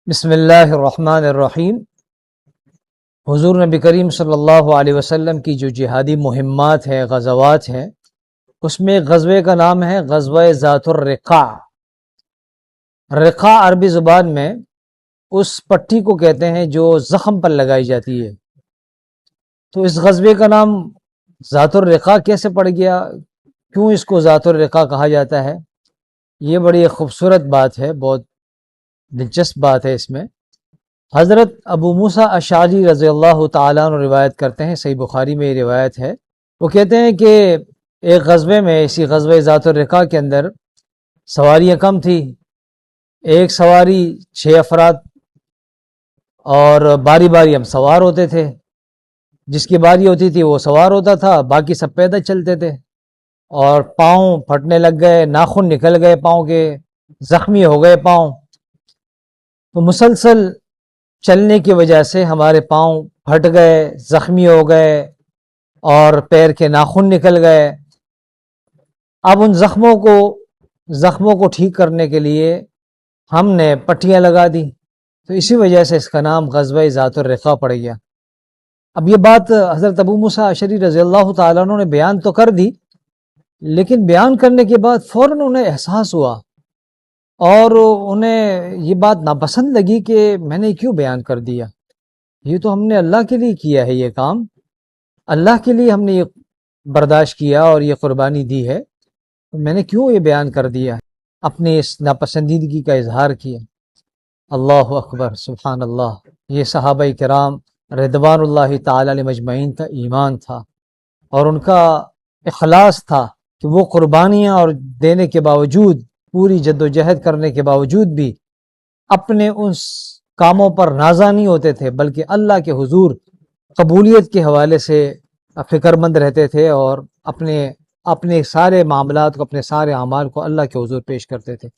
بسم اللہ الرحمن الرحیم۔ حضور نبی کریم صلی اللہ علیہ وسلم کی جو جہادی مہمات ہیں، غزوات ہیں، اس میں ایک غزوے کا نام ہے غزوہ ذات الرقاع۔ رقاع عربی زبان میں اس پٹی کو کہتے ہیں جو زخم پر لگائی جاتی ہے۔ تو اس غزوے کا نام ذات الرقاع کیسے پڑ گیا، کیوں اس کو ذات الرقاع کہا جاتا ہے، یہ بڑی خوبصورت بات ہے، بہت دلچسپ بات ہے۔ اس میں حضرت ابو موسیٰ اشعری رضی اللہ تعالیٰ عنہ روایت کرتے ہیں، صحیح بخاری میں یہ روایت ہے۔ وہ کہتے ہیں کہ ایک غزوے میں، اسی غزوہ ذات الرقاع کے اندر سواریاں کم تھی، ایک سواری 6 افراد، اور باری باری ہم سوار ہوتے تھے، جس کی باری ہوتی تھی وہ سوار ہوتا تھا، باقی سب پیدل چلتے تھے، اور پاؤں پھٹنے لگ گئے، ناخن نکل گئے پاؤں کے، زخمی ہو گئے پاؤں۔ تو مسلسل چلنے کی وجہ سے ہمارے پاؤں پھٹ گئے، زخمی ہو گئے، اور پیر کے ناخن نکل گئے۔ اب ان زخموں کو ٹھیک کرنے کے لیے ہم نے پٹیاں لگا دی، تو اسی وجہ سے اس کا نام غزوہ ذات الرقاع پڑ گیا۔ اب یہ بات حضرت ابو موسیٰ اشعری رضی اللہ تعالیٰ عنہ نے بیان تو کر دی، لیکن بیان کرنے کے بعد فوراً انہیں احساس ہوا، اور انہیں یہ بات ناپسند لگی کہ میں نے کیوں بیان کر دیا، یہ تو ہم نے اللہ کے لیے کیا ہے، یہ کام اللہ کے لیے ہم نے یہ برداشت کیا اور یہ قربانی دی ہے، تو میں نے کیوں یہ بیان کر دیا، اپنی اس ناپسندیدگی کا اظہار کیا۔ اللہ اکبر، سبحان اللہ۔ یہ صحابہ کرام رضوان اللہ تعالی علیہ مجمعین کا ایمان تھا، اور ان کا اخلاص تھا کہ وہ قربانیاں اور دینے کے باوجود، پوری جد و جہد کرنے کے باوجود بھی اپنے اس کاموں پر نازا نہیں ہوتے تھے، بلکہ اللہ کے حضور قبولیت کے حوالے سے فکر مند رہتے تھے، اور اپنے سارے معاملات کو، اپنے سارے اعمال کو اللہ کے حضور پیش کرتے تھے۔